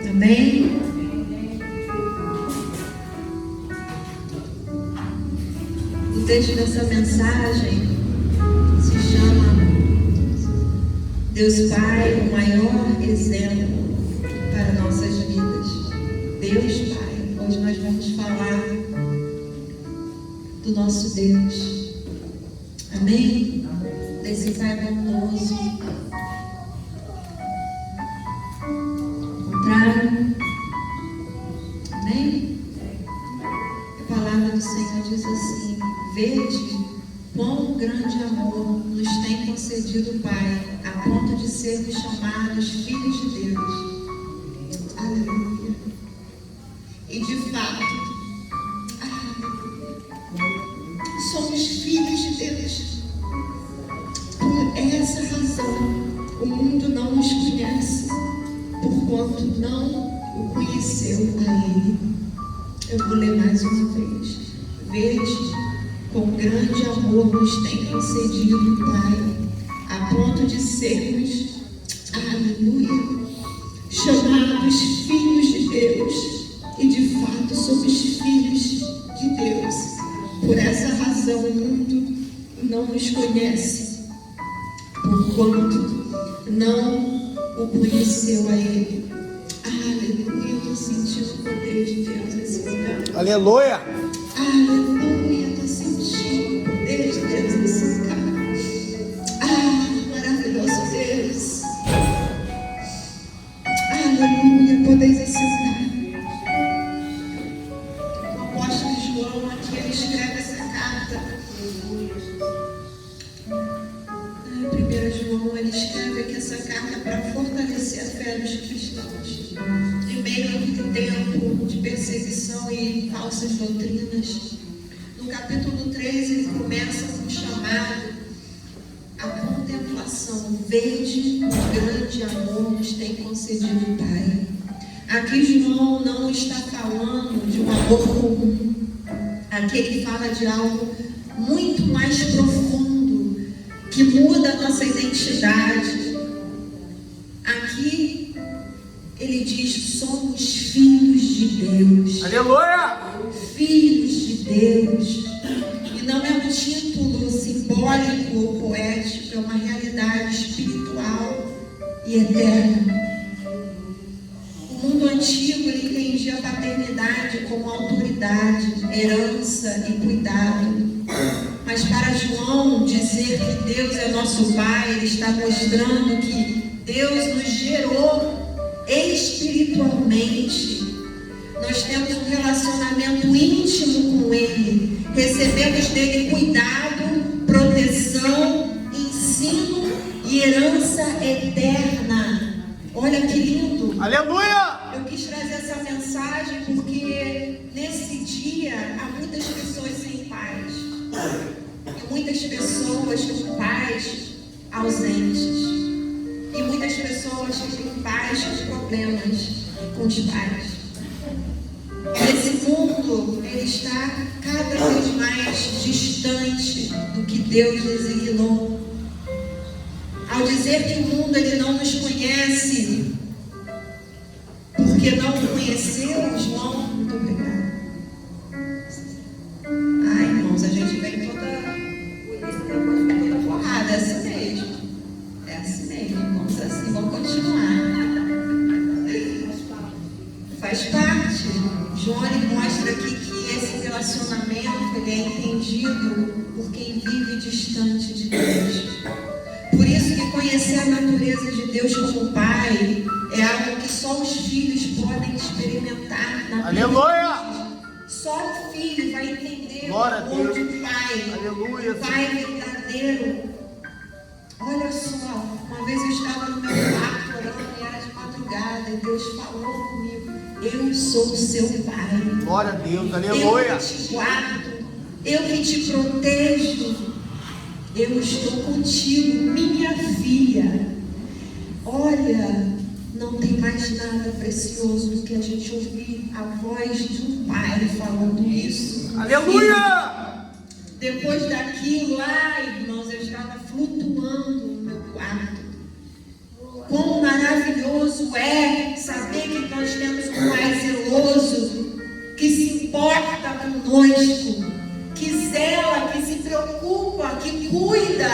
Amém? O texto dessa mensagem se chama Deus Pai, o maior exemplo para nossas vidas. Deus Pai. Hoje nós vamos falar do nosso Deus. Amém? Desse Pai bondoso. Contrário. Amém? A palavra do Senhor diz assim: vede quão grande amor nos tem concedido o Pai, a ponto de sermos chamados filhos de Deus. Aleluia. E de fato, somos filhos de Deus. Por essa razão, o mundo não nos conhece, porquanto não o conheceu a Ele. Eu vou ler mais uma vez. Vede quão grande amor nos tem concedido o Pai, a ponto de sermos, aleluia, chamados filhos de Deus. E de fato somos filhos de Deus. Por essa razão o mundo não nos conhece, porquanto não o conheceu a Ele. Aleluia, eu estou sentindo o poder de Deus nesse lugar. Aleluia! Aleluia, estou sentindo o poder de Deus nesse lugar. Maravilhoso Deus. Aleluia, podeis assentar. O apóstolo João aqui, ele escreve essa carta. 1 João, ele escreve aqui essa carta para fortalecer a fé dos cristãos. Em meio a tempo de perseguição e falsas doutrinas. No capítulo 3, ele começa com um chamado à contemplação. Vede o grande amor nos tem concedido o Pai. Aqui João não está falando de um amor comum. Aqui ele fala de algo muito mais profundo, que muda a nossa identidade. Aqui ele diz: somos filhos de Deus. Aleluia! Filhos de Deus. E não é um título simbólico ou poético, é uma realidade espiritual e eterna. O mundo antigo, ele entendia a paternidade como autoridade, herança e cuidado. Mas para João dizer que Deus é nosso Pai, ele está mostrando que Deus nos gerou espiritualmente. Nós temos um relacionamento íntimo com Ele. Recebemos dele cuidado, proteção, ensino e herança eterna. Olha que lindo! Aleluia! Eu quis trazer essa mensagem porque nesse dia há muitas pessoas sem pais. E muitas pessoas com pais ausentes. E muitas pessoas que têm pais com problemas com os pais. Esse mundo, ele está cada vez mais distante do que Deus designou. Ao dizer que o mundo ele não nos conhece, porque não o conheceu, João, muito obrigada. Irmãos, a gente vem toda bonita, depois vem toda porrada, é assim mesmo. É assim mesmo, irmãos, assim, vamos continuar. Faz parte. João ele mostra aqui que esse relacionamento ele é entendido por quem vive distante de Deus. Por isso que conhecer a natureza de Deus como Pai é algo que só os filhos podem experimentar na vida. Aleluia! Só o filho vai entender Glória o amor a Deus. do Pai. Aleluia. O Pai verdadeiro. Olha só, uma vez eu estava no meu quarto orando e era de madrugada e Deus falou comigo: eu sou o seu Pai. Glória a Deus, Eu aleluia. que te guardo, eu que te protejo, eu estou contigo, minha filha. Olha, não tem mais nada precioso do que a gente ouvir a voz de um pai falando isso. Aleluia! Depois daquilo lá, irmãos, eu estava flutuando no meu quarto. Quão maravilhoso é saber que nós temos um Pai zeloso, que se importa conosco, que zela, que se preocupa, que cuida,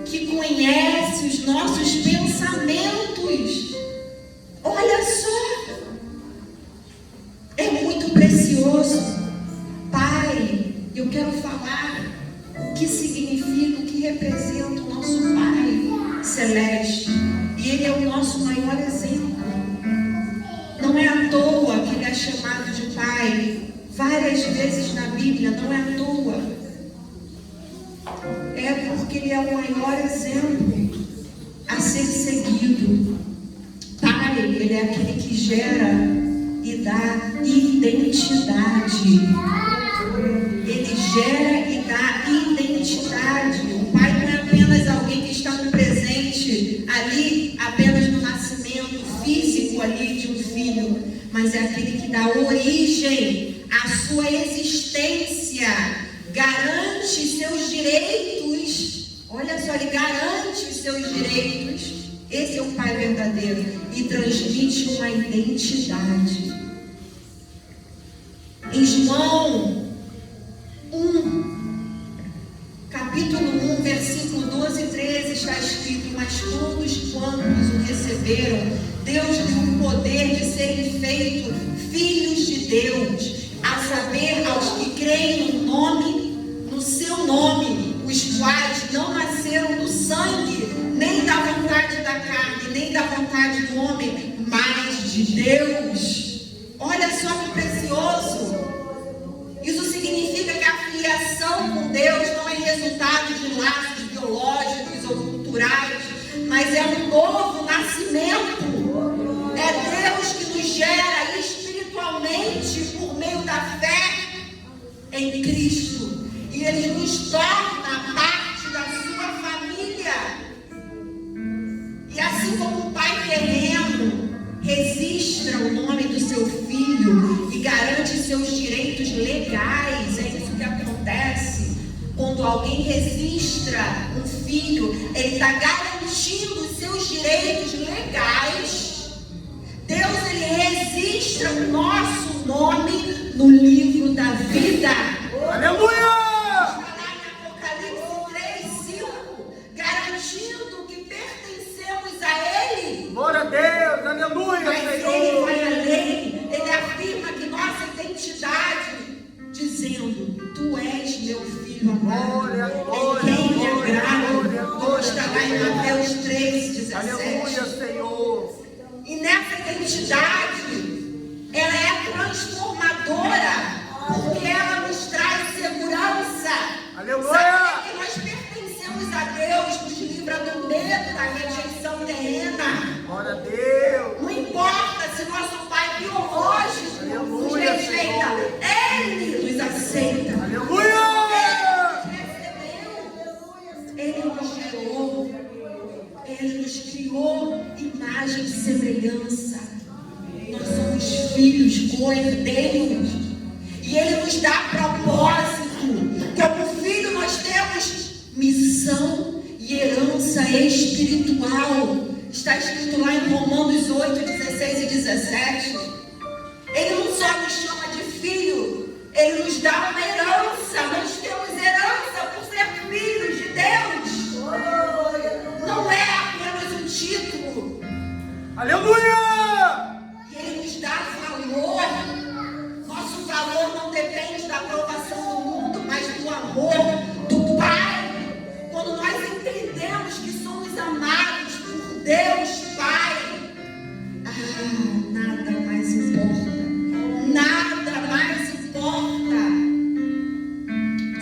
que conhece os nossos pensamentos. Olha só, é muito precioso. Pai, eu quero falar o que significa, o que representa o nosso Pai Celeste. E Ele é o nosso maior exemplo. Não é à toa que Ele é chamado de Pai várias vezes na Bíblia, não é à toa. É porque Ele é o maior exemplo a ser seguido. Pai, Ele é aquele que gera e dá identidade. Ele gera e dá identidade. O pai não é apenas alguém que está no presente, ali, apenas no nascimento físico ali de um filho, mas é aquele que dá origem à sua existência, garante seus direitos. Olha só, ele garante os seus direitos. Esse é o Pai verdadeiro e transmite uma identidade. Em João 1, capítulo 1, versículo 12 e 13 está escrito: mas todos quantos o receberam, Deus deu o poder de serem feitos filhos de Deus, a saber, aos que creem no seu nome, os quais não nasceram do sangue, nem da vontade da carne, nem da vontade do homem, mas de Deus. Olha só que precioso. Isso significa que a filiação com Deus não é resultado de laços biológicos ou culturais, mas é um novo nascimento. É Deus que nos gera espiritualmente por meio da fé em Cristo. E Ele nos torna parte da sua família. E assim como o Pai terreno registra o nome do seu filho e garante seus direitos legais, é isso que acontece. Quando alguém registra um filho, ele está garantindo os seus direitos legais. Deus, ele registra o nosso nome no livro da vida. Aleluia! Está lá em Apocalipse 3:5, garantindo que pertencemos a Ele. Glória a Deus, aleluia, Mas Ele Senhor. vai além, Ele afirma que nossa identidade, dizendo: Tu és meu filho amado, Glória, em glória, quem me glória, agrado. glória, glória. Está lá em Mateus 3:17. Aleluia, Senhor. E nessa identidade, ela é transformadora, porque ela nos traz segurança. Aleluia. Saber que nós pertencemos a Deus nos livra do medo da rejeição terrena. Glória a Deus. Não importa se nosso pai biológico nos Aleluia, rejeita, Senhor. Ele nos aceita. Aleluia. Ele nos gerou, Ele nos criou imagem e semelhança. Nós somos filhos, co-herdeiros, e Ele nos dá propósito. Como filho, nós temos missão e herança espiritual. Está escrito lá em Romanos 8, 16 e 17. Ele não só nos chama de filho, Ele nos dá uma herança. Nós temos herança por ser filhos de Deus. Não é apenas um título. Aleluia. E Ele nos dá valor. Nosso valor não depende da aprovação do mundo, mas do amor do Pai. Quando nós entendemos que somos amados por Deus Pai, nada mais importa. Nada mais importa.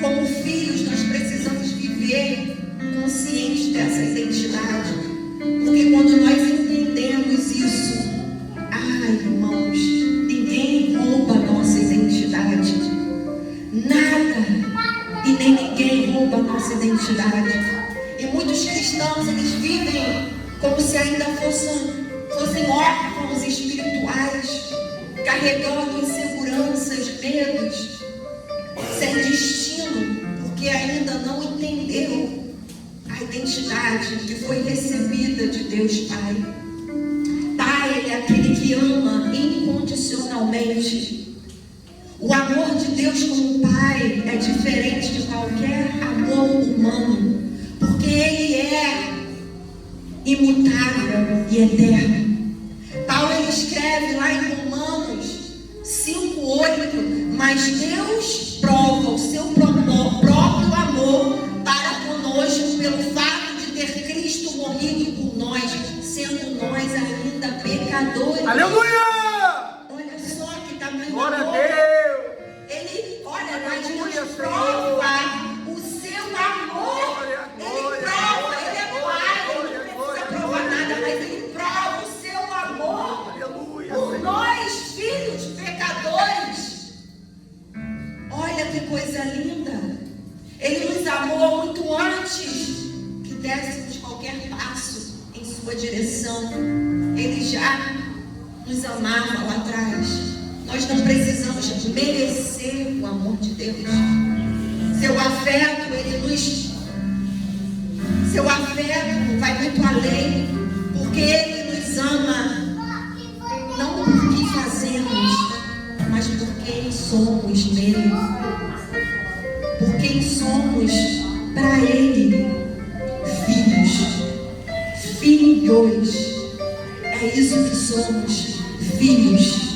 Como filhos, nós precisamos viver conscientes dessa identidade. Porque quando nós entendemos isso, irmãos, ninguém rouba a nossa identidade. Nada e nem ninguém rouba a nossa identidade. E muitos cristãos, eles vivem como se ainda fossem órfãos espirituais, carregando inseguranças, medos, sem destino, porque ainda não entendeu a identidade que foi recebida de Deus Pai. Pai, Ele é aquele que totalmente. O amor de Deus como Pai é diferente de qualquer amor humano, porque Ele é imutável e eterno. Paulo ele escreve lá em Romanos 5:8, mas Deus prova o seu próprio amor para conosco pelo fato de ter Cristo morrido por nós, sendo nós ainda pecadores. Aleluia! Olha só que tamanho Glória a amor. Deus! Ele, olha, mas Aleluia, Deus Senhor. prova o seu amor. Glória, Ele glória, prova, Ele é glória, Pai, glória, Ele não glória, precisa provar glória. nada, mas Ele prova o seu amor Aleluia! por Senhor. nós, filhos pecadores. Olha que coisa linda. Ele nos amou muito antes que dessemos qualquer passo em sua direção. Ele já nos amava lá atrás. Nós não precisamos merecer o amor de Deus. Seu afeto, seu afeto vai muito além, porque Ele nos ama não por que fazemos, mas por quem somos nele, por quem somos para Ele, filhos. É isso que somos, filhos.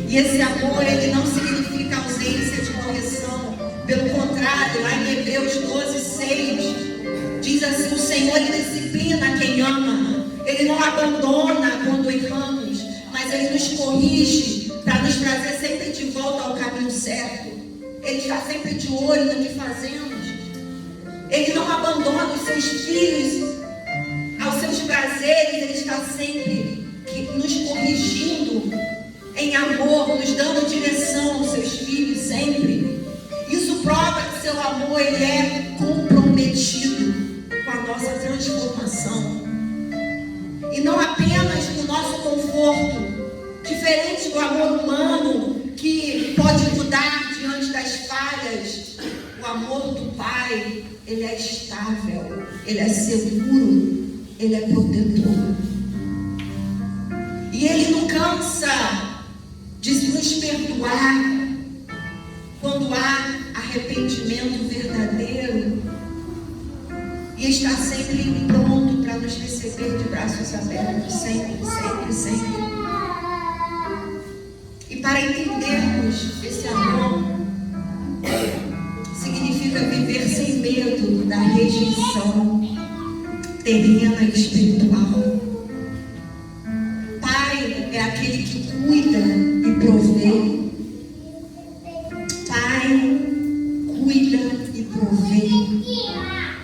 E esse amor, ele não significa ausência de correção. Pelo contrário, lá em Hebreus 12:6, diz assim: o Senhor ele disciplina quem ama. Ele não abandona quando erramos, mas Ele nos corrige para nos trazer sempre de volta ao caminho certo. Ele está sempre de olho no que fazemos. Ele não abandona os seus filhos aos seus prazeres. Ele está sempre nos corrigindo em amor, nos dando direção aos seus filhos sempre. Isso prova que seu amor ele é comprometido com a nossa transformação. E não apenas no nosso conforto, diferente do amor humano que pode mudar diante das falhas. O amor do Pai, ele é estável, ele é seguro, ele é protetor. E ele não cansa de nos perdoar quando há arrependimento verdadeiro, e está sempre pronto para nos receber de braços abertos, sempre. E para entendermos esse amor, significa viver sem medo da rejeição terrena e espiritual. Pai é aquele que cuida e provê. Pai cuida e provê.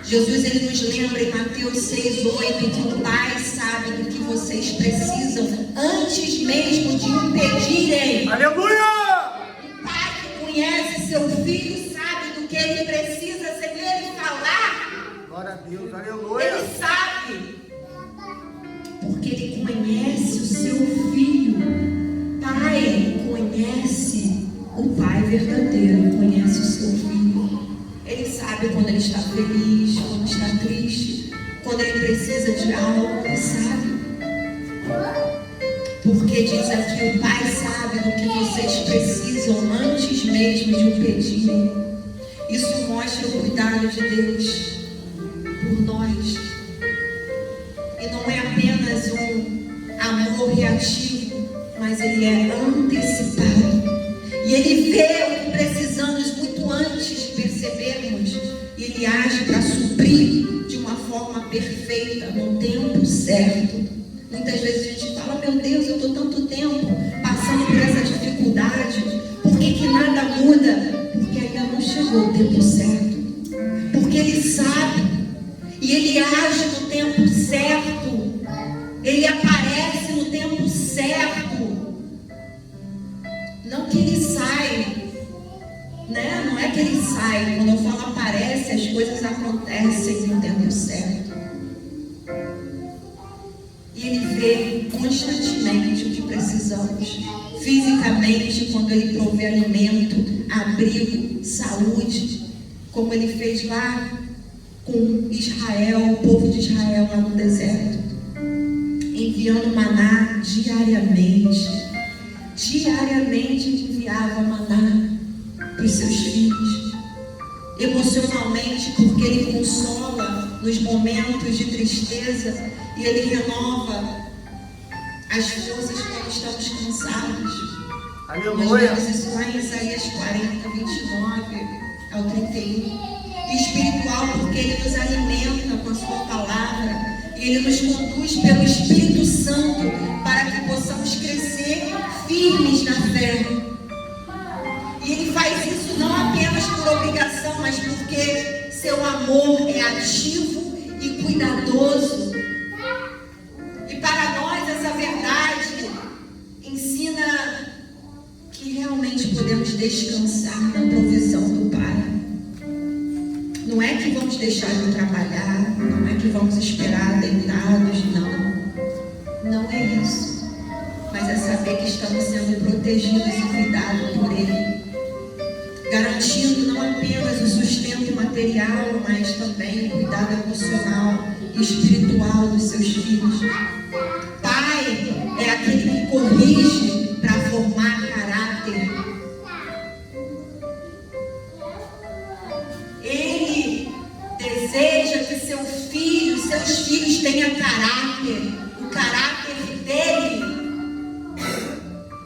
Jesus ele nos lembra em Mateus 6:8 que o Pai sabe do que vocês precisam antes mesmo de o pedirem. Aleluia! O Pai que conhece seu filho sabe do que ele precisa sem ele falar. Glória a Deus, aleluia! Ele sabe, porque ele conhece o seu filho. Pai conhece o Pai verdadeiro, conhece o seu filho. Ele sabe quando ele está feliz, quando está triste, quando ele precisa de algo, ele sabe. Porque diz aqui, o Pai sabe do que vocês precisam antes mesmo de o pedirem. Isso mostra o cuidado de Deus por nós. E não é apenas um amor reativo, mas ele é antecipado. E ele vê o que precisamos muito antes de percebermos. E ele age para suprir de uma forma perfeita, no tempo certo. Muitas vezes a gente fala, meu Deus, eu estou tanto tempo passando por essa dificuldade. Por que nada muda? Porque ainda não chegou o tempo certo. Porque ele sabe. E ele age no tempo certo. Ele aparece no tempo certo. Não que ele sai, né? Não é que ele sai. Quando eu falo aparece, as coisas acontecem no tempo certo. E ele vê constantemente o que precisamos. Fisicamente, quando ele provê alimento, abrigo, saúde, como ele fez lá com Israel, o povo de Israel lá no deserto, enviando maná diariamente. diariamente enviava maná para os seus filhos. Emocionalmente, porque Ele consola nos momentos de tristeza e Ele renova as forças quando estamos cansados. Aleluia. Nós vemos isso lá em Isaías 40, 29 ao 31. E espiritual, porque Ele nos alimenta com a Sua palavra. E Ele nos conduz pelo Espírito Santo para que possamos crescer firmes na fé. E Ele faz isso não apenas por obrigação, mas porque Seu amor é ativo e cuidadoso. E para nós essa verdade ensina que realmente podemos descansar na provisão do Pai. Não é que vamos deixar de trabalhar, não é que vamos esperar deitados, não. Não é isso. Mas é saber que estamos sendo protegidos e cuidados por Ele. Garantindo não apenas o sustento material, mas também o cuidado emocional e espiritual dos seus filhos. Pai é aquele que corrige para formar caráter. Ele deseja que seus filhos tenham caráter, o caráter dele.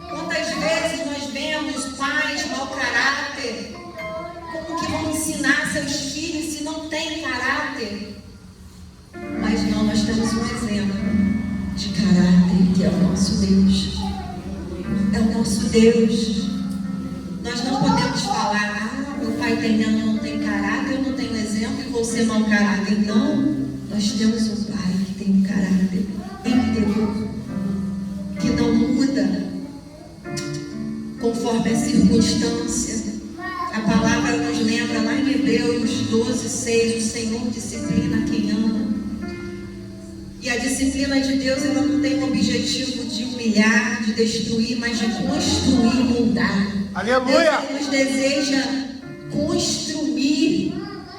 Quantas vezes nós vemos pais mau caráter? Como que vão ensinar seus filhos se não têm caráter? Mas não, nós temos um exemplo de caráter, que é o nosso Deus. É o nosso Deus. Nós não podemos falar, meu pai não tem caráter, eu não tenho exemplo e vou ser mau caráter. Não, nós temos um pai que tem um caráter íntegro, que não muda conforme a circunstância. A palavra nos lembra lá em Hebreus 12:6, o Senhor disciplina quem ama. E a disciplina de Deus, ela não tem o objetivo de humilhar, de destruir, mas de construir e mudar. Aleluia! Deus nos deseja construir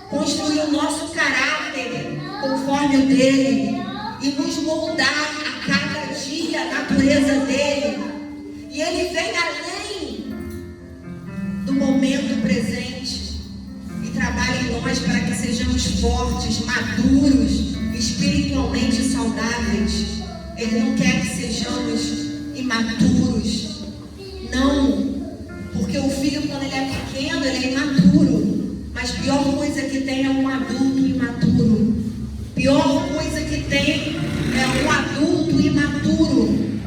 o nosso caráter conforme o dele e nos moldar a cada dia a natureza dele. E ele vem além do momento presente e trabalha em nós para que sejamos fortes, maduros, espiritualmente saudáveis. Ele não quer que sejamos imaturos. Não, porque o filho, quando ele é pequeno, ele é imaturo. Mas a pior coisa que tem é um adulto imaturo. Pior coisa que tem é um adulto imaturo,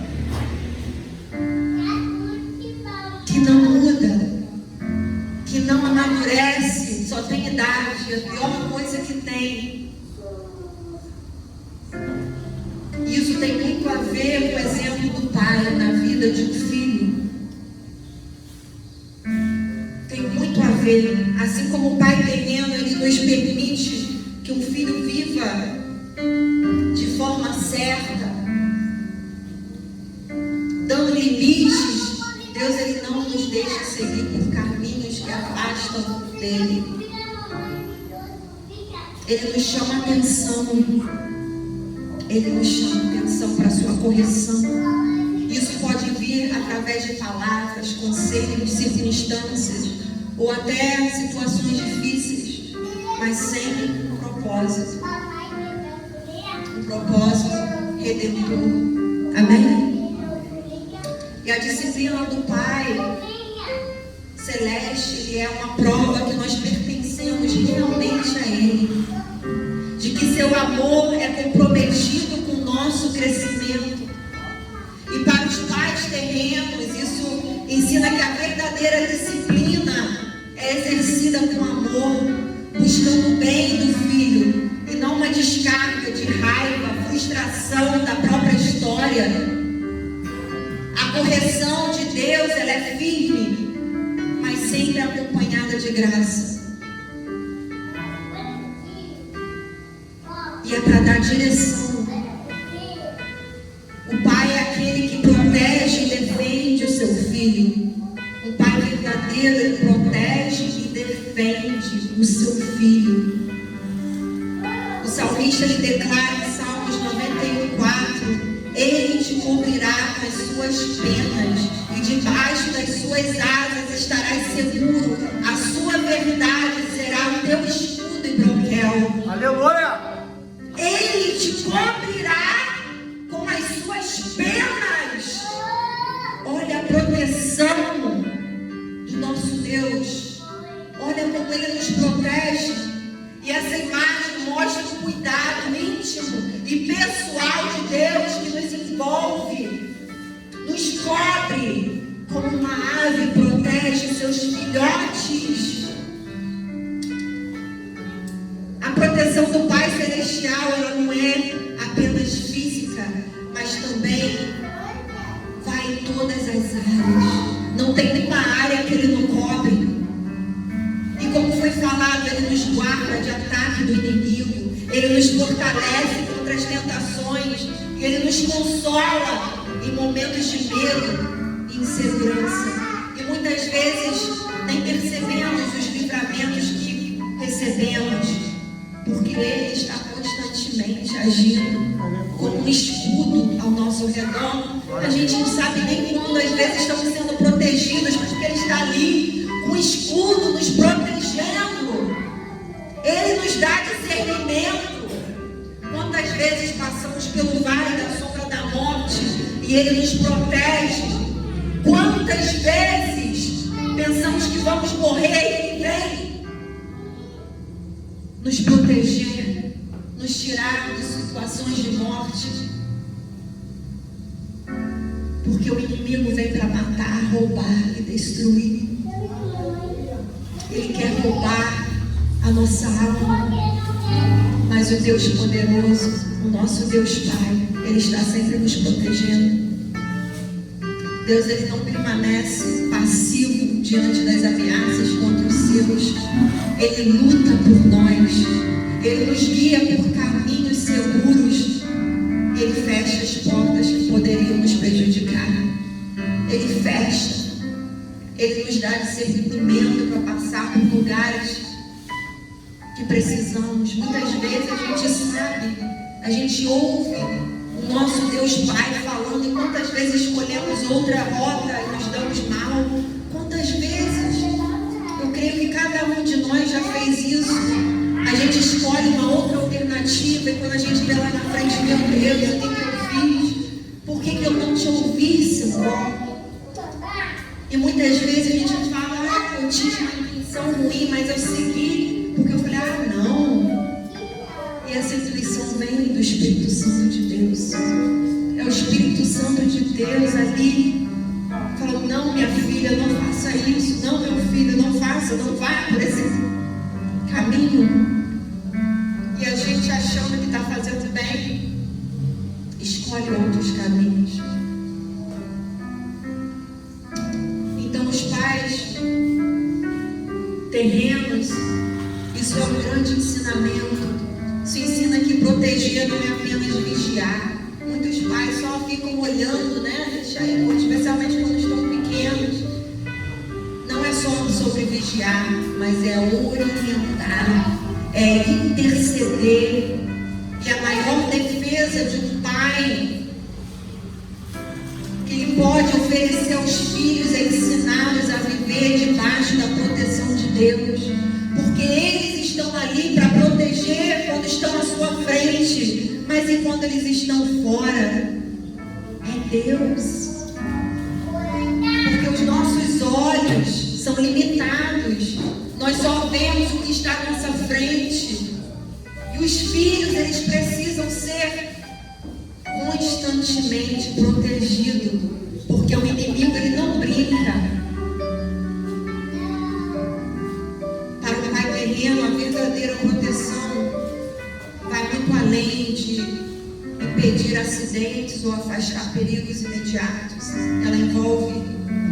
que não muda, que não amadurece, só tem idade. A pior coisa que tem. Isso tem muito a ver com o exemplo do pai na vida de um filho. Tem muito a ver. Assim como o pai terreno, ele nos permite que um filho viva de forma certa, dando limites. Deus, ele não nos deixa seguir por caminhos que afastam dele. Ele nos chama a atenção. Ele nos chama a atenção para a sua correção. Isso pode vir através de palavras, conselhos, circunstâncias ou até situações difíceis, mas sempre com um propósito. Um propósito redentor. Amém? E a disciplina do Pai Celeste é uma prova que nós pertencemos realmente a Ele. De que seu amor é comprometido com o nosso crescimento. E para os pais terrenos, isso ensina que a verdadeira disciplina é exercida com amor, buscando o bem do filho, e não uma descarga de raiva, frustração da própria história. A correção de Deus, ela é firme, mas sempre acompanhada de graça. E é para dar direção. O pai é aquele que protege e defende o seu filho. O pai verdadeiro, ele protege e defende o seu filho. O salmista, ele declara em Salmos 91:4: Ele te cobrirá com as suas penas e Debaixo das suas asas estarás seguro. A sua verdade será o teu escudo e broquel. Aleluia! Ele te cobrirá com as suas penas. Olha a proteção do nosso Deus. Olha como Ele nos protege. E essa imagem mostra o cuidado íntimo e pessoal de Deus que nos envolve, nos cobre, como uma ave protege seus filhotes. A proteção do Pai Celestial, ela não é apenas física, mas também vai em todas as áreas. Não tem nenhuma área que Ele não cobre. E como foi falado, Ele nos guarda de ataque do inimigo. Ele nos fortalece contra as tentações. Ele nos consola em momentos de medo e insegurança. E muitas vezes nem percebemos os livramentos que recebemos, porque Ele está constantemente agindo como um escudo ao nosso redor. A gente não sabe nem quando às vezes estamos sendo protegidos, porque Ele está ali com um escudo nos protegendo. Ele nos dá discernimento. Quantas vezes passamos pelo vale da sombra da morte e Ele nos protege? Quantas vezes pensamos que vamos morrer e Ele vem nos proteger, nos tirar de situações de morte? Porque o inimigo vem para matar, roubar e destruir. Ele quer roubar a nossa alma. Mas o Deus poderoso, o nosso Deus Pai, Ele está sempre nos protegendo. Deus, Ele não permanece passivo diante das ameaças contra os seus. Ele luta por nós. Ele nos guia por caminhos seguros. Ele fecha as portas que poderiam nos prejudicar. Ele fecha. Ele nos dá discernimento para passar por lugares que precisamos. Muitas vezes a gente sabe, a gente ouve o nosso Deus Pai falando, e quantas vezes escolhemos outra rota e nos damos mal. Quantas vezes? Eu creio que cada um de nós já fez isso. A gente escolhe uma outra alternativa e quando a gente vê lá na frente, meu Deus, o que eu fiz? Por que eu não te ouvi, Senhor? E muitas vezes a gente fala, eu tive uma intuição ruim, mas eu segui, porque eu falei, não. E essa intuição vem do Espírito Santo de Deus. É o Espírito Santo de Deus ali, falando, não, minha filha, não faça isso. Não, meu filho, não faça, não vá por esse caminho. E a gente achando que está fazendo bem, escolhe outros caminhos. Os pais terrenos, isso é um grande ensinamento. Isso ensina que proteger não é apenas vigiar. Muitos pais só ficam olhando, né? Especialmente quando estão pequenos. Não é só sobre vigiar, mas é orientar, é interceder. E a maior defesa de um pai que ele pode oferecer aos filhos é ensiná-los a viver debaixo da proteção de Deus, porque eles estão ali para proteger quando estão à sua frente, mas enquanto eles estão fora, é Deus, porque os nossos olhos são limitados, nós só vemos o que está à nossa frente, e os filhos, eles precisam ser constantemente protegido, porque o inimigo, ele não brinca. Para o pai terreno, a verdadeira proteção vai muito além de impedir acidentes ou afastar perigos imediatos. Ela envolve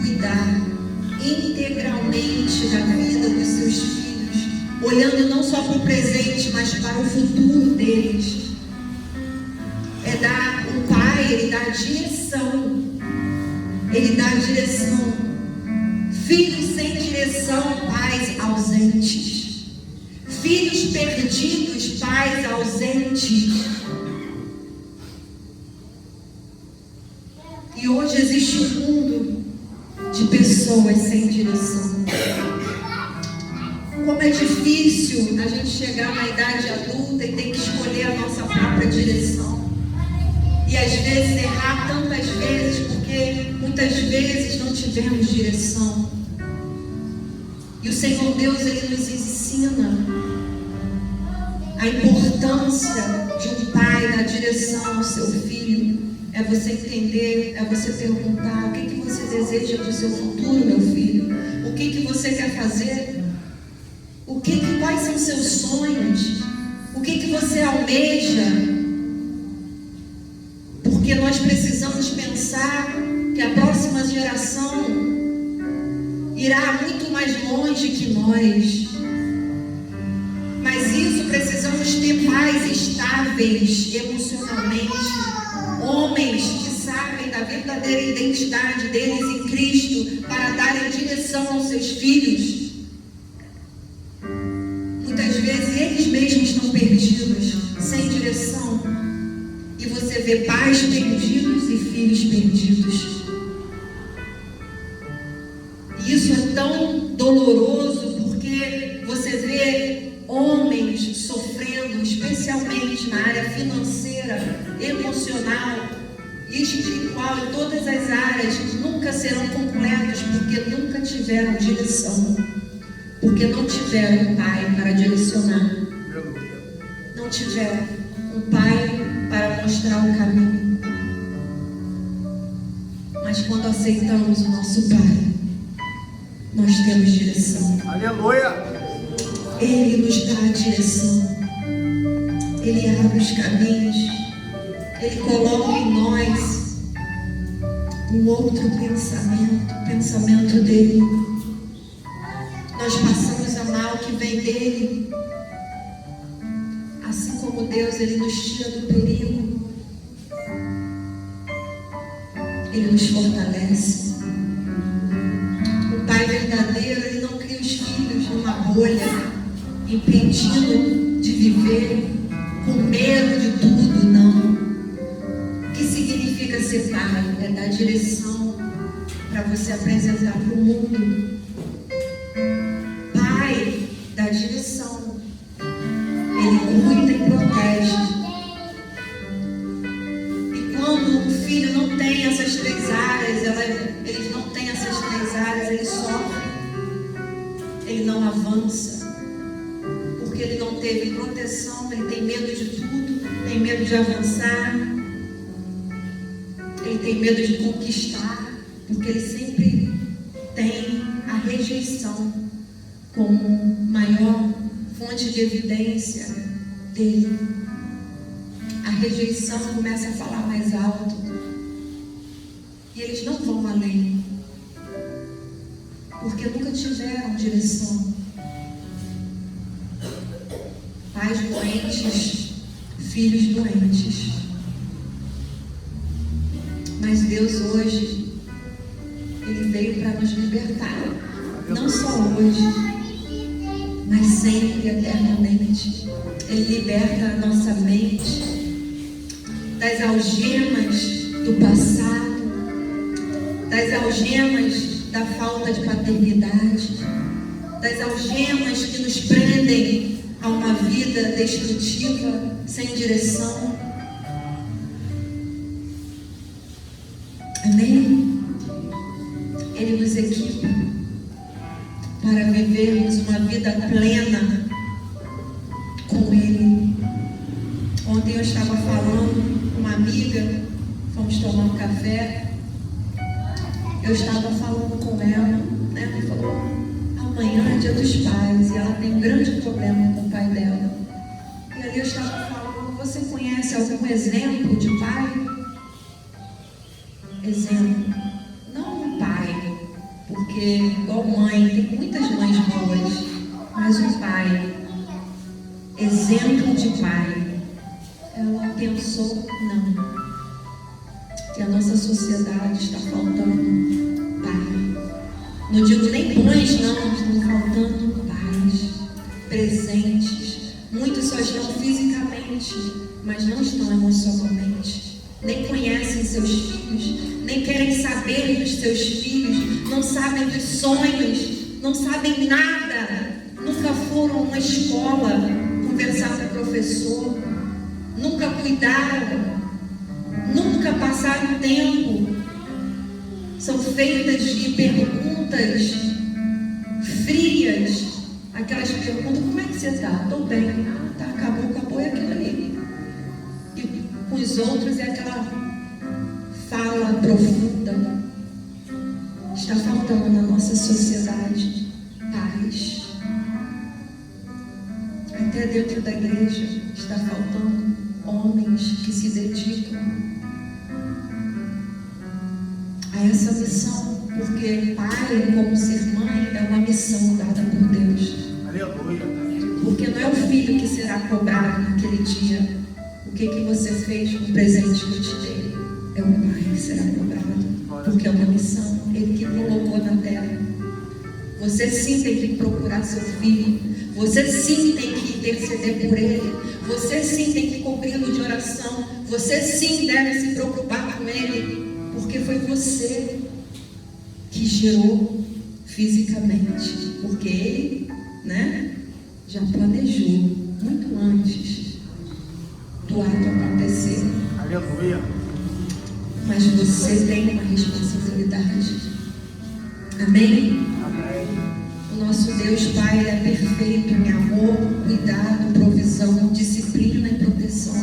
cuidar integralmente da vida dos seus filhos, olhando não só para o presente, mas para o futuro deles. O pai, ele dá direção. Ele dá direção. Filhos sem direção, pais ausentes. Filhos perdidos, pais ausentes. E hoje existe um mundo de pessoas sem direção. Como é difícil a gente chegar na idade adulta e ter que escolher a nossa própria direção. E às vezes errar tantas vezes, porque muitas vezes não tivemos direção. E o Senhor Deus, Ele nos ensina a importância de um pai dar direção ao seu filho. É você entender, é você perguntar: o que você deseja para o seu futuro, meu filho? O que você quer fazer? Quais são seus sonhos? O que você almeja? Porque nós precisamos pensar que a próxima geração irá muito mais longe que nós. Mas isso, precisamos ter pais estáveis emocionalmente, homens que sabem da verdadeira identidade deles em Cristo para darem direção aos seus filhos. Muitas vezes eles mesmos estão perdidos, sem direção, e você vê pais perdidos e filhos perdidos. E isso é tão doloroso, porque você vê homens sofrendo, especialmente na área financeira, emocional e espiritual, em todas as áreas, nunca serão completos, porque nunca tiveram direção, porque não tiveram um pai para direcionar, não tiveram um pai para mostrar o caminho. Mas quando aceitamos o nosso pai, nós temos direção. Aleluia! Ele nos dá a direção. Ele abre os caminhos. Ele coloca em nós um outro pensamento, o pensamento dele. Nós passamos a amar o que vem dele. Assim como Deus, Ele nos tira do perigo. Ele nos fortalece. O pai verdadeiro, ele não cria os filhos numa bolha, impedindo de viver, com medo de tudo, não. O que significa ser pai? É dar direção para você apresentar para o mundo. Pai dá direção. Ele cuida e protege. E quando um filho não tem essas três áreas, eles não têm essas três áreas, ele sofre, ele não avança. Porque ele não teve proteção, ele tem medo de tudo, tem medo de avançar, ele tem medo de conquistar, porque ele sempre tem a rejeição como maior fonte de evidência dele. A rejeição começa a falar mais alto e eles não vão além, porque nunca tiveram direção. Pais doentes, filhos doentes. Mas Deus hoje, Ele veio para nos libertar. Não só hoje, mas sempre, eternamente. Ele liberta a nossa mente das algemas do passado, das algemas da falta de paternidade, das algemas que nos prendem a uma vida destrutiva, sem direção. Amém? Ele nos equipa para vivermos uma vida plena com Ele. Ontem eu estava falando com uma amiga, fomos tomar um café. Eu estava falando com ela, né? Ela falou: amanhã é dia dos pais e ela tem um grande problema com o pai dela. E ali eu estava falando: você conhece algum exemplo de pai? Exemplo, não um pai, porque igual mãe, tem muitas mães boas, mas um pai, exemplo de pai. Ela pensou: não, que a nossa sociedade está faltando pai. Não digo nem mães, não, estão faltando pais presentes. Muitos só estão fisicamente, mas não estão emocionalmente. nem conhecem seus filhos, nem querem saber dos seus filhos, não sabem dos sonhos, não sabem nada, nunca foram a uma escola conversar com o professor, nunca cuidaram, nunca passaram tempo. São feitas de perguntas frias, aquelas perguntas: como é que você está? Estou bem. Tá, acabou, é aquilo ali. E com os outros é aquela fala profunda. Está faltando na nossa sociedade paz. Até dentro da igreja está faltando homens que se dedicam a essa missão, porque pai, como ser mãe, é uma missão dada por Deus. Aleluia. Porque não é o filho que será cobrado naquele dia. O que você fez com o presente que eu te dei? É o pai que será cobrado, porque é uma missão, ele que colocou na terra. Você sim tem que procurar seu filho, você sim tem que interceder por ele, você sim tem que cobri-lo de oração, você sim deve se preocupar com ele, porque foi você que gerou fisicamente, porque ele, já planejou muito antes do ato acontecer. Aleluia. Mas você tem uma responsabilidade. Amém? Amém. O nosso Deus Pai é perfeito em amor, cuidado, provisão, disciplina e proteção.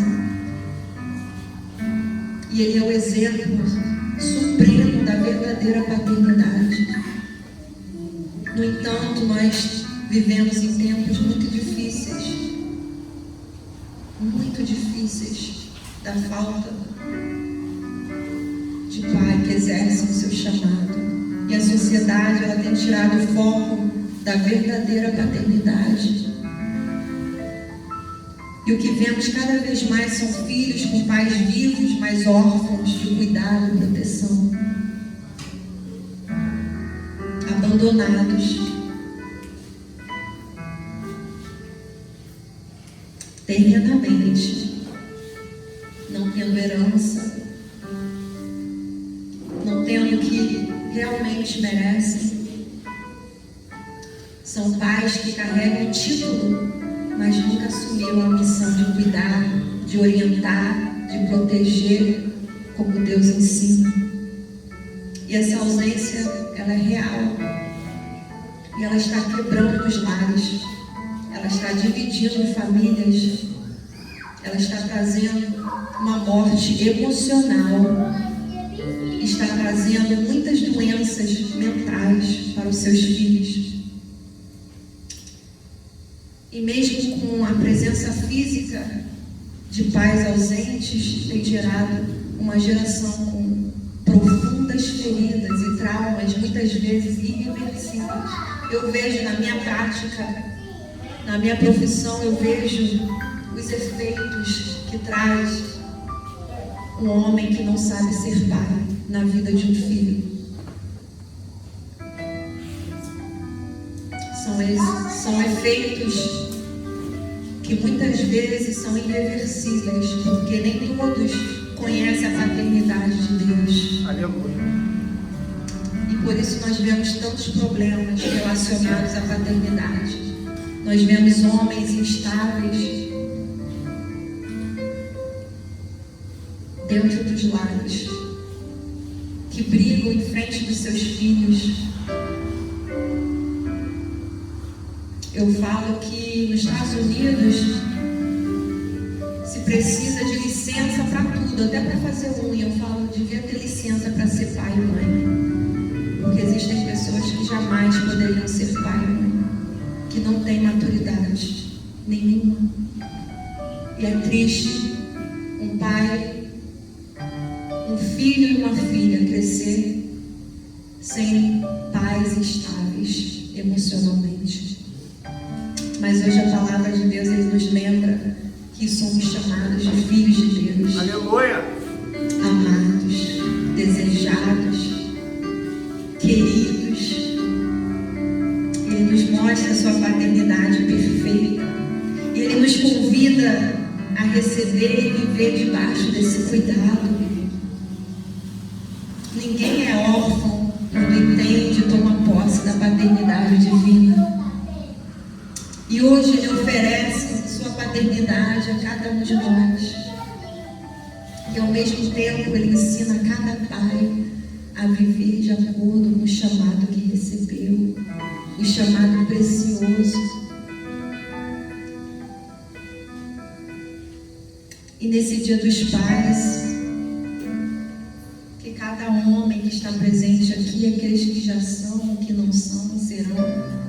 E Ele é o exemplo supremo da verdadeira paternidade. No entanto, nós vivemos em tempos muito difíceis da falta de pai que exerce o seu chamado. E a sociedade, ela tem tirado o foco da verdadeira paternidade. E o que vemos cada vez mais são filhos com pais vivos, mas órfãos de cuidado e proteção, abandonados, terrenamente, não tendo herança, não tendo o que realmente merecem. São pais que carregam o título, mas nunca assumiram a missão de cuidar, de orientar, de proteger, como Deus ensina. E essa ausência, ela é real. E ela está quebrando os lares. Ela está dividindo famílias. Ela está trazendo uma morte emocional. Está trazendo muitas doenças mentais para os seus filhos. E mesmo com a presença física de pais ausentes, tem gerado uma geração com profundas feridas e traumas, muitas vezes irreversíveis. Eu vejo na minha prática, na minha profissão, eu vejo os efeitos que traz um homem que não sabe ser pai na vida de um filho. São efeitos que muitas vezes são irreversíveis, porque nem todos conhecem a paternidade de Deus. Aleluia. E por isso nós vemos tantos problemas relacionados à paternidade. Nós vemos homens instáveis dentro dos lares, que brigam em frente dos seus filhos. Eu falo que nos Estados Unidos se precisa de licença para tudo, até para fazer unha. Eu falo, devia ter licença para ser pai e mãe, porque existem pessoas que jamais poderiam ser pai e mãe, que não têm maturidade nenhuma. E é triste um pai, um filho e uma filha crescer sem pais estáveis emocionalmente. Mas hoje a palavra de Deus, Ele nos lembra que somos chamados de filhos de Deus. Aleluia. Amados, desejados, queridos. Ele nos mostra a sua paternidade perfeita. E Ele nos convida a receber e viver debaixo desse cuidado. E hoje Ele oferece sua paternidade a cada um de nós. E ao mesmo tempo Ele ensina a cada pai a viver de acordo com o chamado que recebeu, o chamado precioso. E nesse Dia dos Pais, que cada homem que está presente aqui, aqueles que já são, que não são, serão,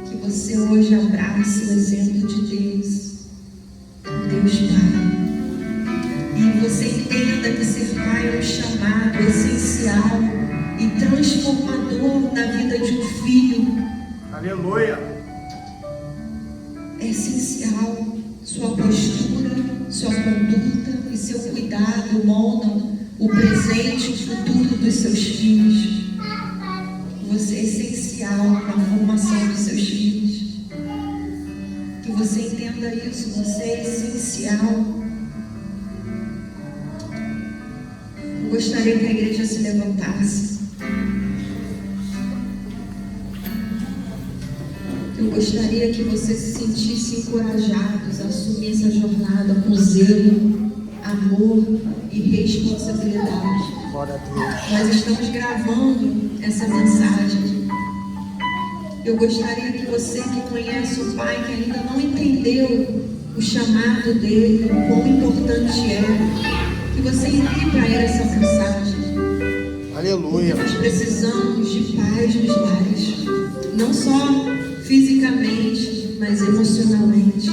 que você hoje abrace o exemplo de Deus, Deus Pai. E você entenda que ser pai é um chamado essencial e transformador na vida de um filho. Aleluia. É essencial. Sua postura, sua conduta e seu cuidado moldam o presente e o futuro dos seus filhos. Você é essencial na formação dos seus filhos. Que você entenda isso. Você é essencial. Eu gostaria que a igreja se levantasse. Eu gostaria que você se sentisse encorajados a assumir essa jornada com zelo, amor e responsabilidade. Glória a Deus. Nós estamos gravando essa mensagem. Eu gostaria que você que conhece o Pai, que ainda não entendeu o chamado dele, o quão importante é, que você envie para ele essa mensagem. Aleluia. Nós precisamos de paz nos lares, não só fisicamente, mas emocionalmente.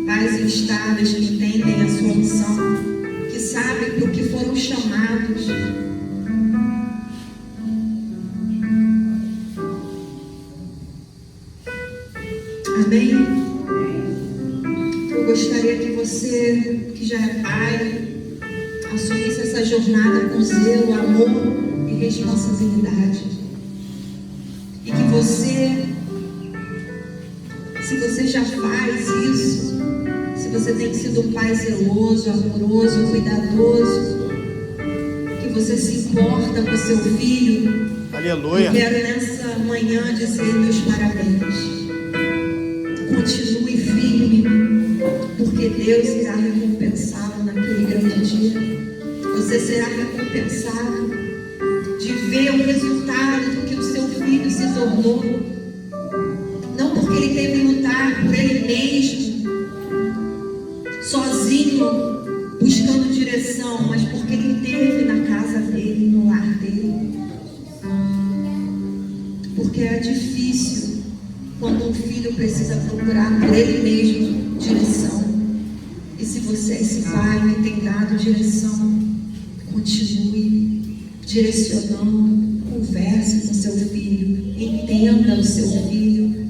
Pais instáveis que entendem a sua missão, que sabem para o que foram chamados. Amém? Eu gostaria que você, que já é pai, assumisse essa jornada com zelo, amor e responsabilidade. E que você, se você já faz isso, se você tem sido um pai zeloso, amoroso, cuidadoso, que você se importa com seu filho, Aleluia. eu quero nessa manhã dizer meus parabéns. Continue firme, porque Deus irá recompensá-lo naquele grande dia. Você será recompensado de ver o resultado do que o seu filho se tornou. Não porque ele teve que lutar por ele mesmo, sozinho, buscando direção, mas porque ele teve na casa dele, no lar dele. Porque é difícil quando um filho precisa procurar por ele mesmo direção. E se você é esse pai que tem dado direção, continue direcionando, converse com seu filho, entenda o seu filho,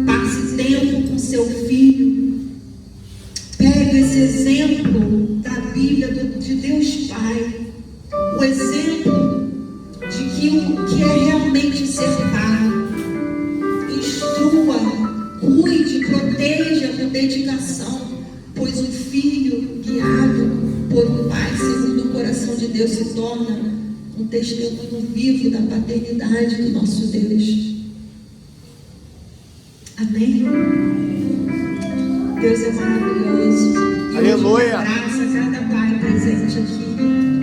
passe tempo com seu filho, pegue esse exemplo da Bíblia de Deus Pai, o exemplo de que o que é realmente ser pai. Instrua, cuide, proteja com dedicação, pois o filho guiado por um pai segundo o coração de Deus se torna um testemunho vivo da paternidade do nosso Deus. Amém? Deus é maravilhoso. E Aleluia. hoje abraça cada pai presente aqui.